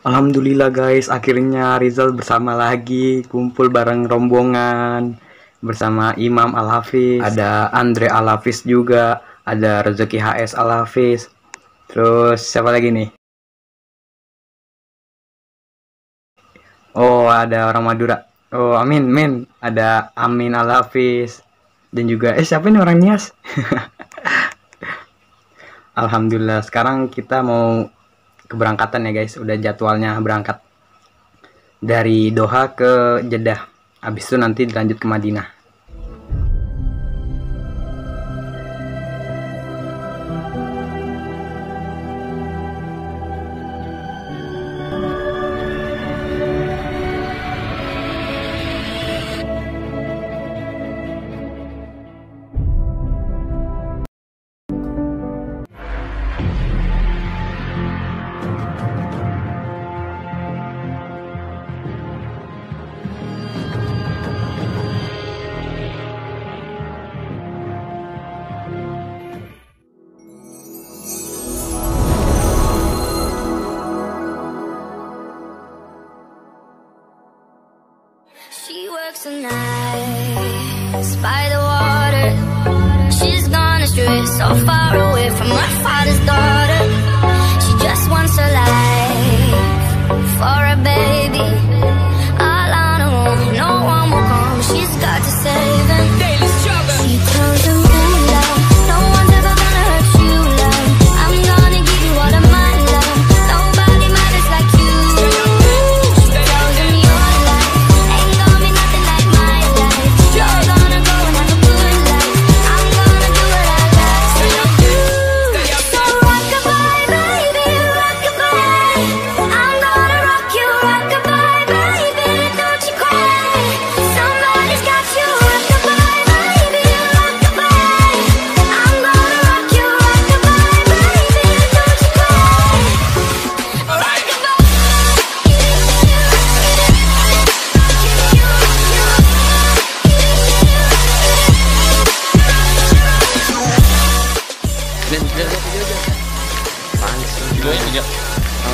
Alhamdulillah guys, akhirnya Rizal bersama lagi, kumpul bareng rombongan bersama Imam Al-Hafiz, ada Andre Al-Hafiz juga, ada Rezeki HS Al-Hafiz. Terus siapa lagi nih? Oh, ada orang Madura. Oh, Amin. Ada Amin Al-Hafiz. Dan juga siapa ini orang Nias? Alhamdulillah, sekarang kita mau keberangkatan ya guys, udah jadwalnya berangkat dari Doha ke Jeddah. Habis itu nanti dilanjut ke Madinah. She works the nights by the water. She's gone astray, so far away from her father's daughter. She just wants a life for a baby. All on her own, no one will come. She's got to save him. Daily struggle. She tells him, "Ooh, love, no one's ever gonna hurt you, love. I'm gonna give you all of my love. Nobody matters like you." She tells him, "Your life ain't gonna be nothing like my life. You're gonna go and have a good life. I'm gonna do what I like." So rock-a-bye, baby, rock-a-bye. I'm gonna rock you, rock-a-bye, baby, don't you cry. Somebody's got you, rock-a-bye, baby, rock-a-bye. I'm gonna rock you, rock-a-bye, baby, don't you cry.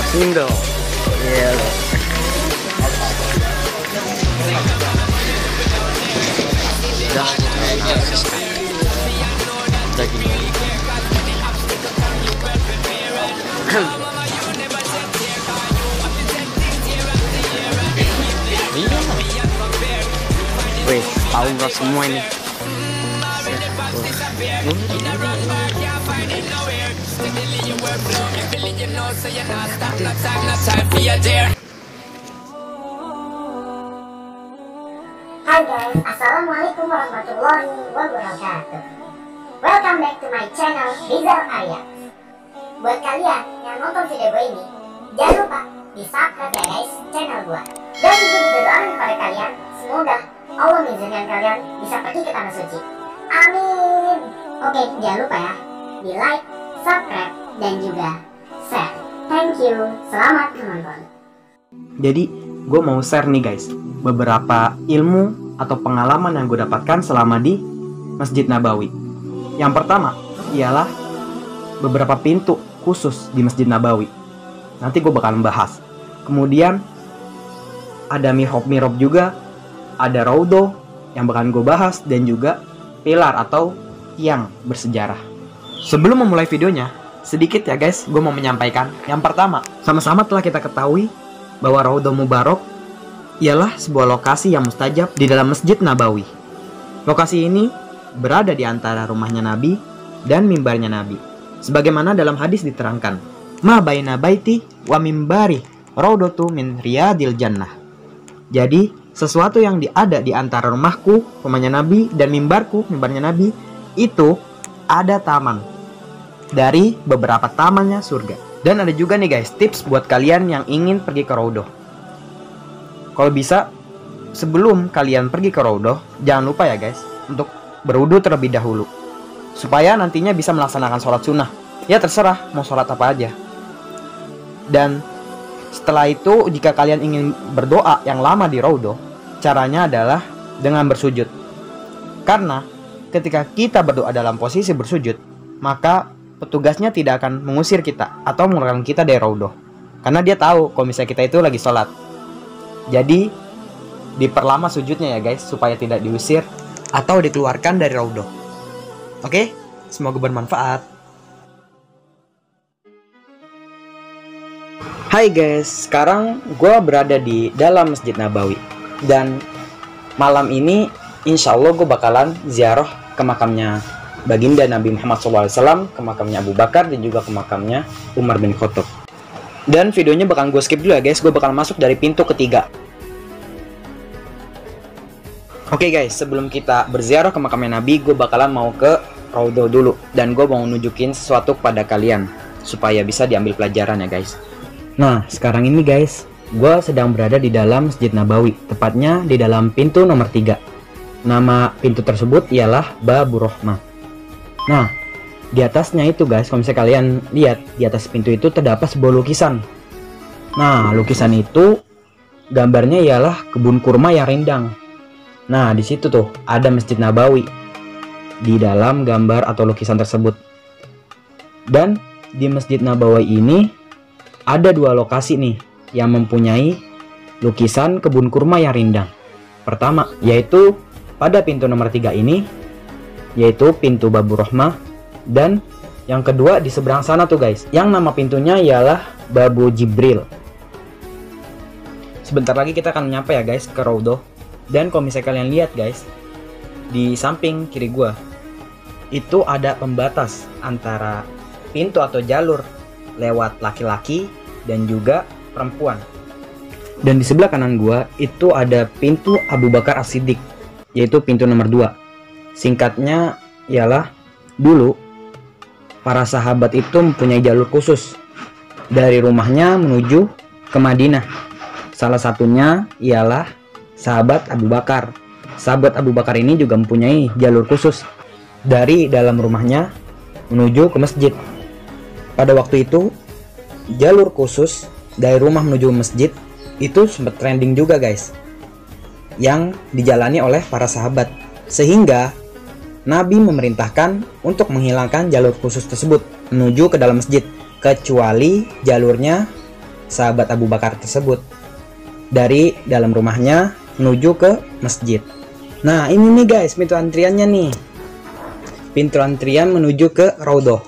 Single. Iya. Dah. Wih, tahu nggak semua ini? Hai guys, assalamualaikum warahmatullahi wabarakatuh. Welcome back to my channel Rizal Arya. Buat kalian yang nonton video gue ini, jangan lupa di subscribe ya guys channel gue. Dan juga berdoa kepada kalian, semoga Allah mengizinkan kalian bisa pergi ke tanah suci. Amin. Oke, jangan lupa ya di like, subscribe, dan juga share. Thank you. Selamat menonton. Jadi gue mau share nih guys beberapa ilmu atau pengalaman yang gue dapatkan selama di Masjid Nabawi. Yang pertama ialah beberapa pintu khusus di Masjid Nabawi. Nanti gue bakal membahas. Kemudian ada mihrab juga, ada raudhah yang bakal gue bahas, dan juga pilar atau tiang bersejarah. Sebelum memulai videonya, sedikit ya guys, gue mau menyampaikan. Yang pertama, sama-sama telah kita ketahui bahwa Raudhah Mubarak ialah sebuah lokasi yang mustajab di dalam Masjid Nabawi. Lokasi ini berada di antara rumahnya Nabi dan mimbarnya Nabi. Sebagaimana dalam hadis diterangkan, "Ma baina baiti wa mimbari raudhatu min riyadil jannah." Jadi, sesuatu yang ada di antara rumahku, rumahnya Nabi, dan mimbarku, mimbarnya Nabi, itu ada taman dari beberapa tamannya surga. Dan ada juga nih guys, tips buat kalian yang ingin pergi ke raudhah. Kalau bisa, sebelum kalian pergi ke raudhah, jangan lupa ya guys, untuk berwudu terlebih dahulu, supaya nantinya bisa melaksanakan sholat sunnah. Ya terserah mau sholat apa aja. Dan setelah itu, jika kalian ingin berdoa yang lama di raudhah, caranya adalah dengan bersujud. Karena ketika kita berdoa dalam posisi bersujud, maka petugasnya tidak akan mengusir kita atau mengeluarkan kita dari raudhah. Karena dia tahu kalau misalnya kita itu lagi sholat. Jadi diperlama sujudnya ya guys, supaya tidak diusir atau dikeluarkan dari raudhah. Oke, semoga bermanfaat. Hai guys, sekarang gue berada di dalam Masjid Nabawi. Dan malam ini insya Allah gue bakalan ziarah ke makamnya baginda Nabi Muhammad SAW, ke makamnya Abu Bakar, dan juga ke makamnya Umar bin Khattab. Dan videonya bakal gue skip dulu ya guys, gue bakal masuk dari pintu ketiga. Oke guys, sebelum kita berziarah ke makamnya Nabi, gue bakalan mau ke raudhah dulu. Dan gue mau nunjukin sesuatu kepada kalian, supaya bisa diambil pelajaran ya guys. Nah, sekarang ini guys, gue sedang berada di dalam Masjid Nabawi, tepatnya di dalam pintu nomor 3. Nama pintu tersebut ialah Babur Rahmah. Nah, di atasnya itu guys, kalau misalnya kalian lihat, di atas pintu itu terdapat sebuah lukisan. Nah, lukisan itu gambarnya ialah kebun kurma yang rindang. Nah, di situ tuh ada Masjid Nabawi di dalam gambar atau lukisan tersebut. Dan di Masjid Nabawi ini ada 2 lokasi nih yang mempunyai lukisan kebun kurma yang rindang. Pertama, yaitu pada pintu nomor 3 ini, yaitu pintu Babur Rahmah. Dan yang kedua di seberang sana tuh guys, yang nama pintunya ialah Babu Jibril. Sebentar lagi kita akan nyampe ya guys ke raudhah. Dan kalau misalnya kalian lihat guys, di samping kiri gua itu ada pembatas antara pintu atau jalur lewat laki-laki dan juga perempuan. Dan di sebelah kanan gua itu ada pintu Abu Bakar As-Siddiq, yaitu pintu nomor 2. Singkatnya ialah, dulu para sahabat itu mempunyai jalur khusus dari rumahnya menuju ke Madinah. Salah satunya ialah sahabat Abu Bakar. Sahabat Abu Bakar ini juga mempunyai jalur khusus dari dalam rumahnya menuju ke masjid. Pada waktu itu, jalur khusus dari rumah menuju masjid itu sempat trending juga guys, yang dijalani oleh para sahabat. Sehingga Nabi memerintahkan untuk menghilangkan jalur khusus tersebut menuju ke dalam masjid, kecuali jalurnya sahabat Abu Bakar tersebut dari dalam rumahnya menuju ke masjid. Nah, ini nih guys pintu antriannya nih. Pintu antrian menuju ke raudhah.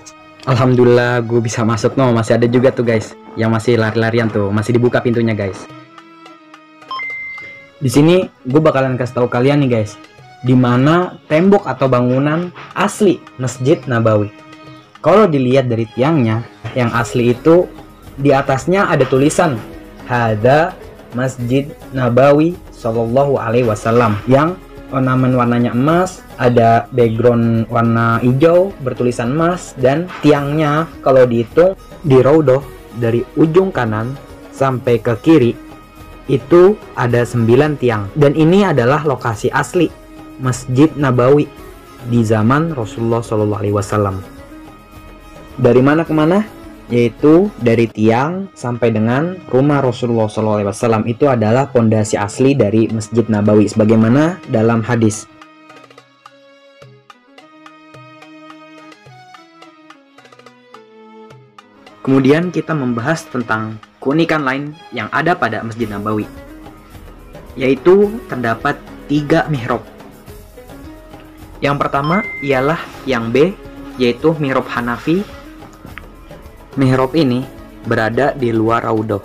Alhamdulillah gue bisa masuk. No, masih ada juga tuh guys yang masih lari-larian tuh, masih dibuka pintunya guys. Di sini gue bakalan kasih tahu kalian nih guys, di mana tembok atau bangunan asli Masjid Nabawi. Kalau dilihat dari tiangnya, yang asli itu di atasnya ada tulisan Hada Masjid Nabawi Sallallahu Alaihi Wasallam, yang ornamen warnanya emas, ada background warna hijau bertulisan emas, dan tiangnya kalau dihitung di raudhah dari ujung kanan sampai ke kiri itu ada 9 tiang. Dan ini adalah lokasi asli Masjid Nabawi di zaman Rasulullah Sallallahu Alaihi Wasallam. Dari mana ke mana? Yaitu dari tiang sampai dengan rumah Rasulullah SAW. Itu adalah pondasi asli dari Masjid Nabawi sebagaimana dalam hadis. Kemudian kita membahas tentang keunikan lain yang ada pada Masjid Nabawi, yaitu terdapat 3 mihrab. Yang pertama ialah yang B, yaitu mihrab Hanafi. Mihrab ini berada di luar raudhah.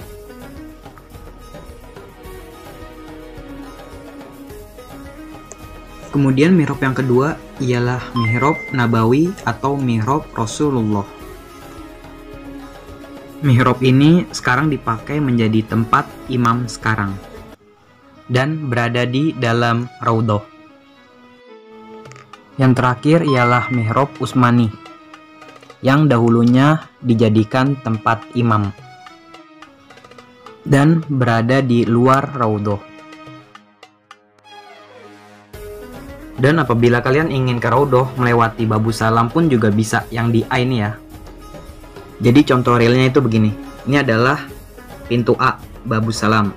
Kemudian mihrab yang kedua ialah mihrab Nabawi atau mihrab Rasulullah. Mihrab ini sekarang dipakai menjadi tempat imam sekarang dan berada di dalam raudhah. Yang terakhir ialah mihrab Utsmani, yang dahulunya dijadikan tempat imam dan berada di luar raudhah. Dan apabila kalian ingin ke raudhah melewati Babu Salam pun juga bisa, yang di A ini ya. Jadi contoh realnya itu begini. Ini adalah pintu A, Babu Salam.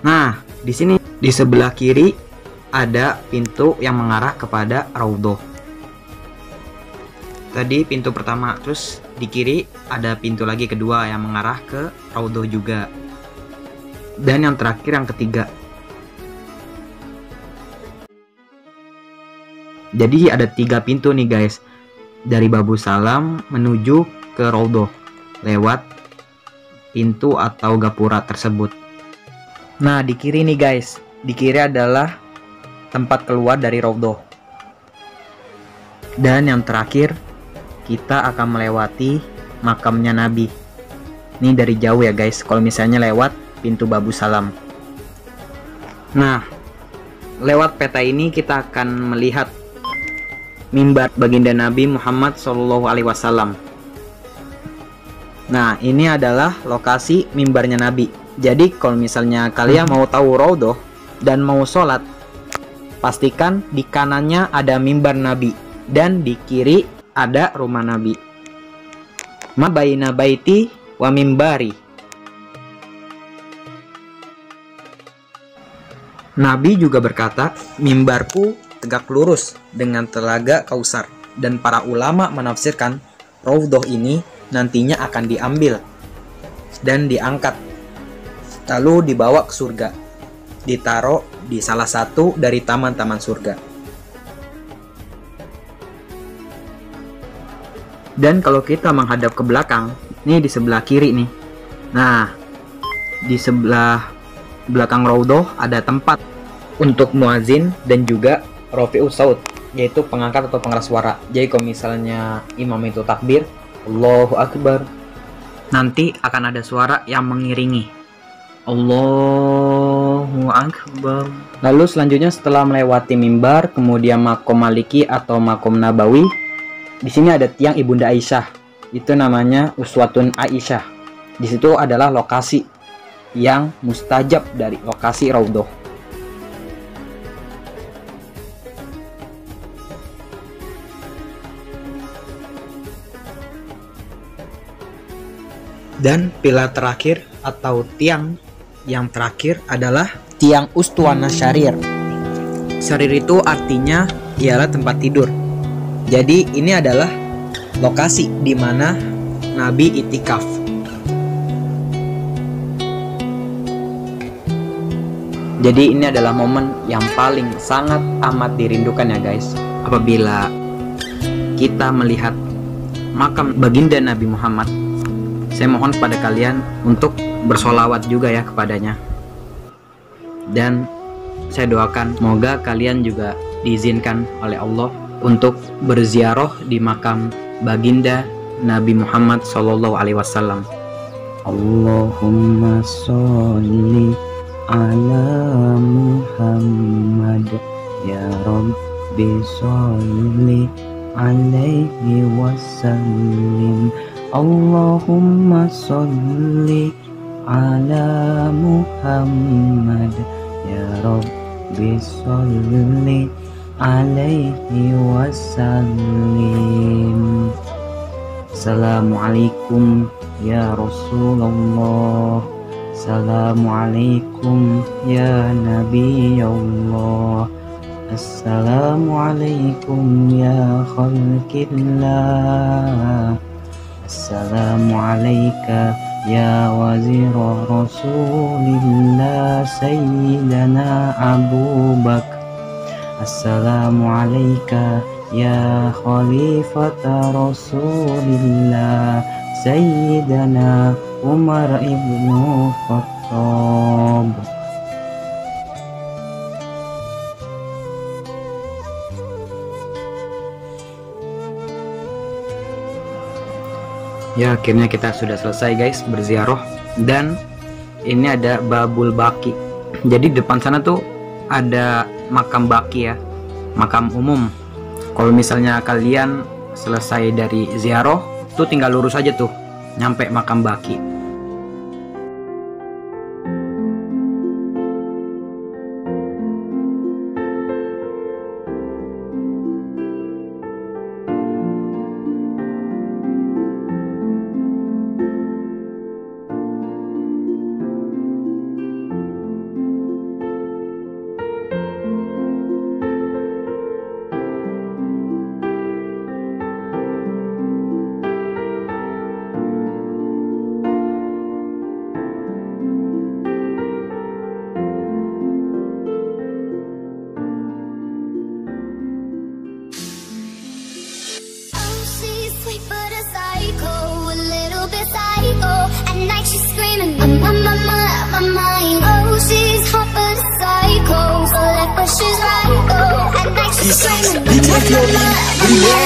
Nah, di sini di sebelah kiri ada pintu yang mengarah kepada raudhah. Tadi pintu pertama, terus di kiri ada pintu lagi kedua yang mengarah ke Raudhah juga. Dan yang terakhir yang ketiga. Jadi ada 3 pintu nih guys, dari Babus Salam menuju ke Raudhah lewat pintu atau gapura tersebut. Nah di kiri nih guys, di kiri adalah tempat keluar dari Raudhah. Dan yang terakhir kita akan melewati makamnya Nabi. Ini dari jauh ya guys, kalau misalnya lewat pintu Babus Salam. Nah, lewat peta ini kita akan melihat mimbar baginda Nabi Muhammad SAW. Nah, ini adalah lokasi mimbarnya Nabi. Jadi kalau misalnya kalian mau tahu Raudhah dan mau sholat, pastikan di kanannya ada mimbar Nabi dan di kiri ada rumah Nabi. Ma baina baiti wa mimbari. Nabi juga berkata, mimbarku tegak lurus dengan telaga Kausar. Dan para ulama menafsirkan Raudhah ini nantinya akan diambil dan diangkat, lalu dibawa ke surga, ditaruh di salah satu dari taman-taman surga. Dan kalau kita menghadap ke belakang, ini di sebelah kiri nih. Nah, di sebelah belakang Raudhah ada tempat untuk muazin dan juga rafi'us saut, yaitu pengangkat atau pengeras suara. Jadi kalau misalnya imam itu takbir, Allahu Akbar, nanti akan ada suara yang mengiringi Allahu Akbar. Lalu selanjutnya setelah melewati mimbar, kemudian makom Maliki atau makom Nabawi, di sini ada tiang Ibunda Aisyah. Itu namanya Uswatun Aisyah. Di situ adalah lokasi yang mustajab dari lokasi Raudhah. Dan pilar terakhir atau tiang yang terakhir adalah tiang Ustuwana Syarir. Syarir itu artinya ialah tempat tidur. Jadi ini adalah lokasi di mana Nabi itikaf. Jadi ini adalah momen yang paling sangat amat dirindukan ya guys, apabila kita melihat makam baginda Nabi Muhammad. Saya mohon kepada kalian untuk bersolawat juga ya kepadanya. Dan saya doakan semoga kalian juga diizinkan oleh Allah untuk berziarah di makam baginda Nabi Muhammad SAW. Allahumma sholli ala Muhammad ya Rabbi sholli alaihi wasallim. Allahumma sholli ala Muhammad ya Rabbi sholli alaihi wasallim. Assalamualaikum ya Rasulullah. Assalamualaikum ya Nabi Allah. Assalamualaikum ya khalqillah. Assalamualaikum ya wazir Rasulillah Sayyidina Abu Bakar. Assalamualaikum ya khalifata Rasulillah Sayyidina Umar ibnu Khattab. Ya, akhirnya kita sudah selesai guys berziarah. Dan ini ada Babul Baqi. Jadi di depan sana tuh ada makam Baqi ya, makam umum. Kalau misalnya kalian selesai dari ziarah tuh tinggal lurus aja tuh nyampe makam Baqi. sweet but a psycho, a little bit psycho. At night she's screaming, I'm on my mind. Oh, she's hot but a psycho, so left but she's right. Oh, at night she's screaming, I'm on my mind.